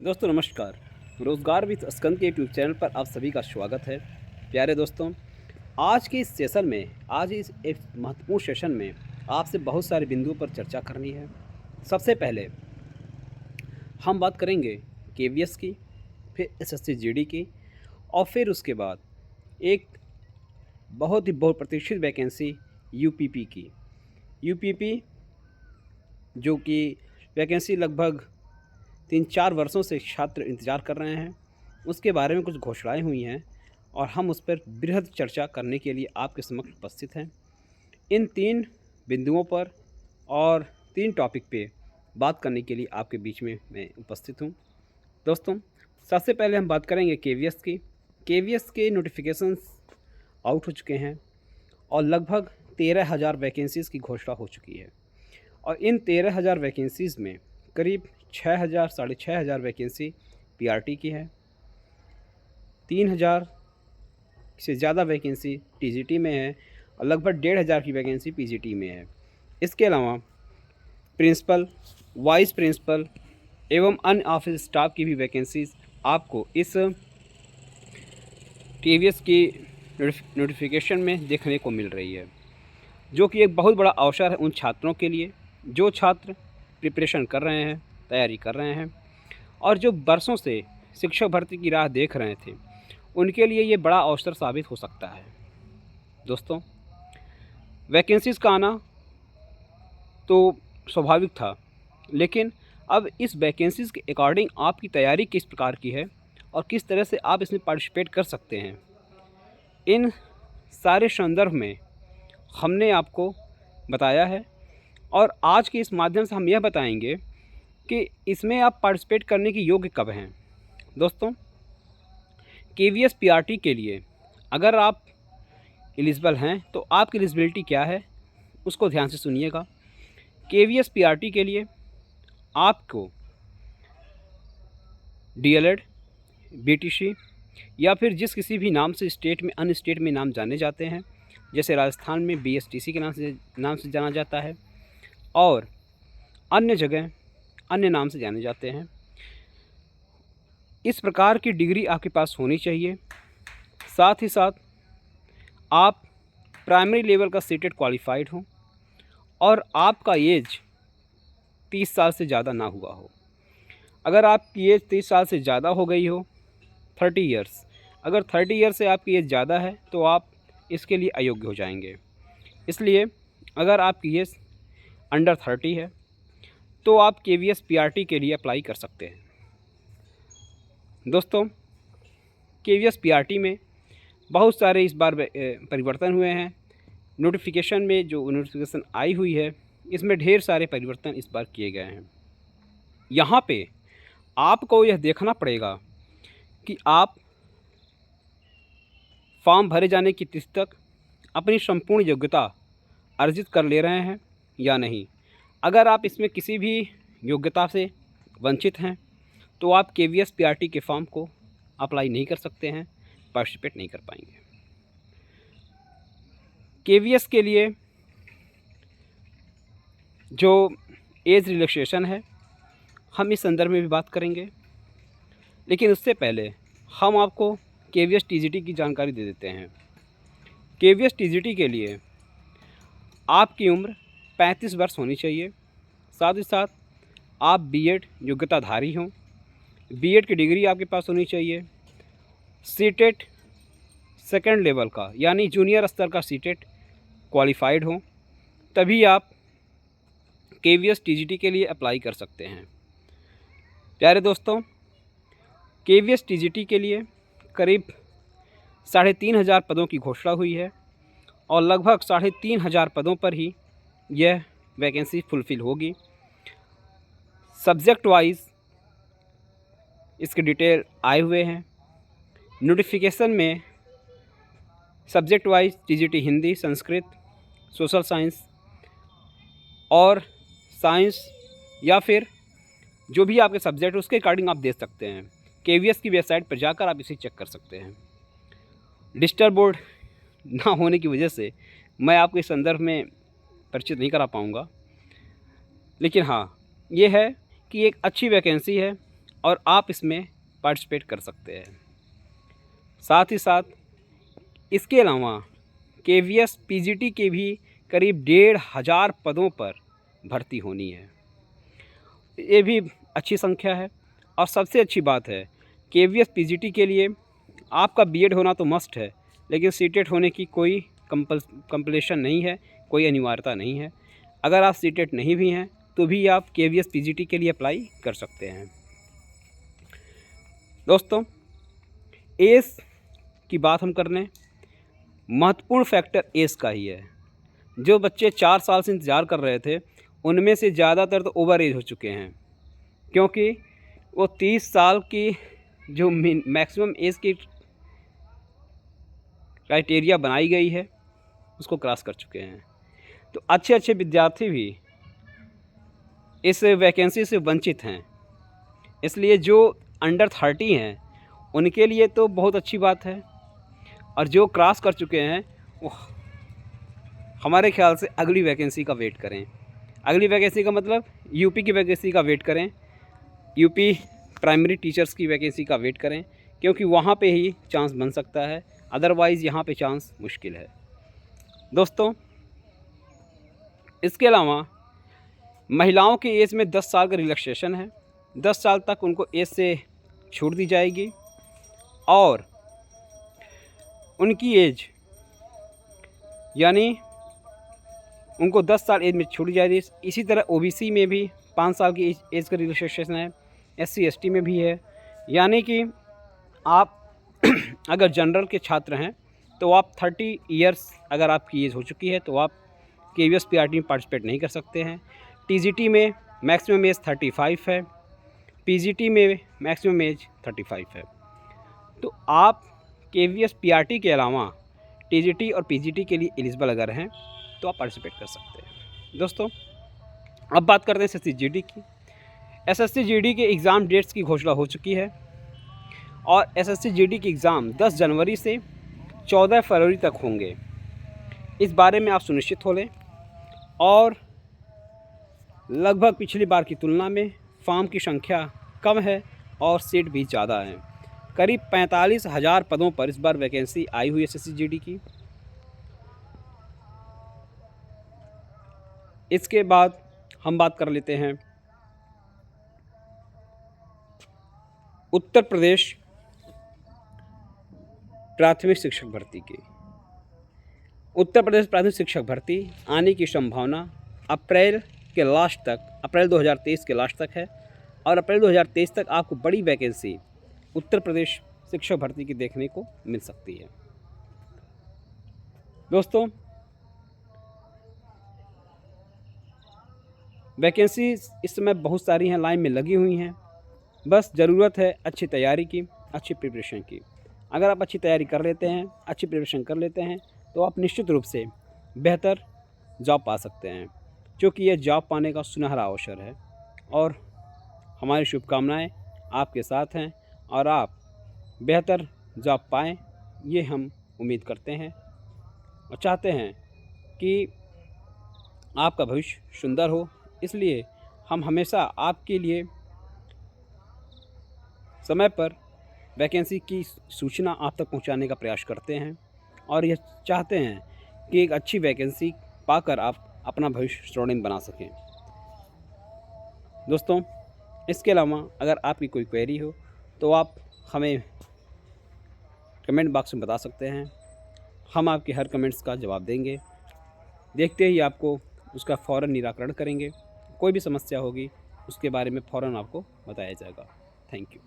दोस्तों नमस्कार। रोज़गार विद स्कंद के यूट्यूब चैनल पर आप सभी का स्वागत है। प्यारे दोस्तों, आज के इस सेशन में, आज इस एक महत्वपूर्ण सेशन में आपसे बहुत सारे बिंदुओं पर चर्चा करनी है। सबसे पहले हम बात करेंगे केवीएस की, फिर एसएससी जीडी की, और फिर उसके बाद एक बहुत ही बहुप्रतीक्षित वैकेंसी यूपीपी की। यूपीपी जो कि वैकेंसी लगभग 3-4 वर्षों से छात्र इंतज़ार कर रहे हैं, उसके बारे में कुछ घोषणाएँ हुई हैं और हम उस पर बृहद चर्चा करने के लिए आपके समक्ष उपस्थित हैं। इन 3 बिंदुओं पर और 3 टॉपिक पे बात करने के लिए आपके बीच में मैं उपस्थित हूँ। दोस्तों, सबसे पहले हम बात करेंगे केवीएस की। केवीएस के नोटिफ़िकेशंस आउट हो चुके हैं और लगभग 13,000 वैकेंसीज़ की घोषणा हो चुकी है और इन 13,000 वैकेंसीज़ में करीब 6,000 साढ़े 6,000 वैकेंसी पीआरटी की है, 3,000 से ज़्यादा वैकेंसी टीजीटी में है और लगभग 1,500 की वैकेंसी पीजीटी में है। इसके अलावा प्रिंसिपल, वाइस प्रिंसिपल एवं अन्य ऑफिस स्टाफ की भी वैकेंसीज़ आपको इस टीवीएस की नोटिफिकेशन में देखने को मिल रही है, जो कि एक बहुत बड़ा अवसर है उन छात्रों के लिए जो छात्र प्रिपरेशन कर रहे हैं, तैयारी कर रहे हैं और जो बरसों से शिक्षक भर्ती की राह देख रहे थे, उनके लिए ये बड़ा अवसर साबित हो सकता है। दोस्तों, वैकेंसीज़ का आना तो स्वाभाविक था, लेकिन अब इस वैकेंसीज़ के अकॉर्डिंग आपकी तैयारी किस प्रकार की है और किस तरह से आप इसमें पार्टिसिपेट कर सकते हैं, इन सारे संदर्भ में हमने आपको बताया है और आज के इस माध्यम से हम यह बताएंगे कि इसमें आप पार्टिसिपेट करने की योग्य कब हैं। दोस्तों, केवीएस पीआरटी के लिए अगर आप एलिजिबल हैं तो आपकी एलिजिबिलिटी क्या है, उसको ध्यान से सुनिएगा। केवीएस पीआरटी के लिए आपको डीएलएड, बीटीसी या फिर जिस किसी भी नाम से स्टेट में, अन्य स्टेट में नाम जाने जाते हैं, जैसे राजस्थान में बीएसटीसी के नाम से जाना जाता है और अन्य जगह अन्य नाम से जाने जाते हैं, इस प्रकार की डिग्री आपके पास होनी चाहिए। साथ ही साथ आप प्राइमरी लेवल का सीटेट क्वालिफाइड हो और आपका एज 30 साल से ज़्यादा ना हुआ हो। अगर आपकी एज 30 साल से ज़्यादा हो गई हो, 30 ईयर्स, अगर 30 ईयर्स से आपकी एज ज़्यादा है तो आप इसके लिए अयोग्य हो जाएंगे। इसलिए अगर आपकी एज अंडर 30 है तो आप केवीएस पीआरटी के लिए अप्लाई कर सकते हैं। दोस्तों, केवीएस पीआरटी में बहुत सारे इस बार परिवर्तन हुए हैं। नोटिफिकेशन में जो नोटिफिकेशन आई हुई है, इसमें ढेर सारे परिवर्तन इस बार किए गए हैं। यहाँ पे आपको यह देखना पड़ेगा कि आप फॉर्म भरे जाने की तिथि तक अपनी संपूर्ण योग्यता अर्जित कर ले रहे हैं या नहीं। अगर आप इसमें किसी भी योग्यता से वंचित हैं तो आप केवीएस पीआरटी के फॉर्म को अप्लाई नहीं कर सकते हैं, पार्टिसिपेट नहीं कर पाएंगे। केवीएस के लिए जो एज रिलैक्सेशन है, हम इस संदर्भ में भी बात करेंगे, लेकिन उससे पहले हम आपको केवीएस टीजीटी की जानकारी दे देते हैं। केवीएस टीजीटी के लिए आपकी उम्र 35 वर्ष होनी चाहिए। साथ ही साथ आप बीएड योग्यताधारी हों, बीएड की डिग्री आपके पास होनी चाहिए। सीटेट सेकेंड लेवल का यानी जूनियर स्तर का सीटेट क्वालिफाइड हो, तभी आप केवीएस टीजीटी के लिए अप्लाई कर सकते हैं। प्यारे दोस्तों, केवीएस टीजीटी के लिए करीब 3,500 पदों की घोषणा हुई है और लगभग 3,500 पदों पर ही यह वैकेंसी फुलफ़िल होगी। सब्जेक्ट वाइज इसके डिटेल आए हुए हैं। नोटिफिकेशन में subject wise TGT Hindi, Sanskrit, social science और साइंस या फिर जो भी आपके सब्जेक्ट है उसके अकॉर्डिंग आप दे सकते हैं। केवीएस की वेबसाइट पर जाकर आप इसे चेक कर सकते हैं। डिजिटल बोर्ड ना होने की वजह से मैं आपको इस संदर्भ में परिचित नहीं करा पाऊँगा, लेकिन हाँ, ये है कि एक अच्छी वैकेंसी है और आप इसमें पार्टिसिपेट कर सकते हैं। साथ ही साथ इसके अलावा KVS PGT के भी करीब 1500 पदों पर भर्ती होनी है। ये भी अच्छी संख्या है। और सबसे अच्छी बात है KVS PGT के लिए आपका BEd होना तो मस्ट है, लेकिन CTET होने की कोई कंपल्शन नहीं है, कोई अनिवार्यता नहीं है। अगर आप CTET नहीं भी हैं तो भी आप KVS PGT के लिए अप्लाई कर सकते हैं। दोस्तों, एज की बात हम कर लें, महत्वपूर्ण फैक्टर एज का ही है। जो बच्चे 4 साल से इंतज़ार कर रहे थे उनमें से ज़्यादातर तो ओवर एज हो चुके हैं, क्योंकि वो 30 साल की जो मैक्सिमम एज की क्राइटेरिया बनाई गई है उसको क्रॉस कर चुके हैं। तो अच्छे अच्छे विद्यार्थी भी इस वैकेंसी से वंचित हैं। इसलिए जो अंडर 30 हैं उनके लिए तो बहुत अच्छी बात है, और जो क्रॉस कर चुके हैं वो हमारे ख्याल से अगली वैकेंसी का वेट करें। अगली वैकेंसी का मतलब यूपी की वैकेंसी का वेट करें, यूपी प्राइमरी टीचर्स की वैकेंसी का वेट करें, क्योंकि वहाँ पे ही चांस बन सकता है, अदरवाइज़ यहाँ पे चांस मुश्किल है। दोस्तों, इसके अलावा महिलाओं की एज में 10 साल का रिलैक्सेशन है। 10 साल तक उनको एज से छूट दी जाएगी, और उनकी एज यानी उनको 10 साल एज में छूट दी जाएगी। इसी तरह OBC में भी 5 साल की एज का रिलैक्सेशन है, SC ST में भी है। यानी कि आप अगर जनरल के छात्र हैं तो आप 30 इयर्स अगर आपकी एज हो चुकी है तो आप KVS PRT में पार्टिसिपेट नहीं कर सकते हैं। TGT में मैक्सिमम एज 35 है, PGT में मैक्सिमम एज 35 है। तो आप KVS PRT के अलावा TGT और PGT के लिए एलिजिबल अगर हैं तो आप पार्टिसिपेट कर सकते हैं। दोस्तों, अब बात करते हैं SSC GD की। SSC GD के एग्ज़ाम डेट्स की घोषणा हो चुकी है, और SSC GD की एग्ज़ाम 10 जनवरी से 14 फरवरी तक होंगे। इस बारे में आप सुनिश्चित हो लें, और लगभग पिछली बार की तुलना में फॉर्म की संख्या कम है और सीट भी ज़्यादा है। करीब 45,000 पदों पर इस बार वैकेंसी आई हुई है SSC GD की। इसके बाद हम बात कर लेते हैं उत्तर प्रदेश प्राथमिक शिक्षक भर्ती की। उत्तर प्रदेश प्राथमिक शिक्षक भर्ती आने की संभावना अप्रैल के लास्ट तक, अप्रैल 2023 के लास्ट तक है, और अप्रैल 2023 तक आपको बड़ी वैकेंसी उत्तर प्रदेश शिक्षक भर्ती की देखने को मिल सकती है। दोस्तों, वैकेंसी इस समय बहुत सारी हैं, लाइन में लगी हुई हैं। बस ज़रूरत है अच्छी तैयारी की, अच्छी प्रिपरेशन की। अगर आप अच्छी तैयारी कर लेते हैं, अच्छी प्रिपरेशन कर लेते हैं, तो आप निश्चित रूप से बेहतर जॉब पा सकते हैं, क्योंकि ये जॉब पाने का सुनहरा अवसर है। और हमारी शुभकामनाएं आपके साथ हैं, और आप बेहतर जॉब पाएँ, ये हम उम्मीद करते हैं और चाहते हैं कि आपका भविष्य सुंदर हो। इसलिए हम हमेशा आपके लिए समय पर वैकेंसी की सूचना आप तक पहुंचाने का प्रयास करते हैं, और यह चाहते हैं कि एक अच्छी वैकेंसी पाकर आप अपना भविष्य स्वर्णिम बना सकें। दोस्तों, इसके अलावा अगर आपकी कोई क्वेरी हो तो आप हमें कमेंट बॉक्स में बता सकते हैं। हम आपके हर कमेंट्स का जवाब देंगे, देखते ही आपको उसका फ़ौरन निराकरण करेंगे। कोई भी समस्या होगी उसके बारे में फ़ौरन आपको बताया जाएगा। Thank you.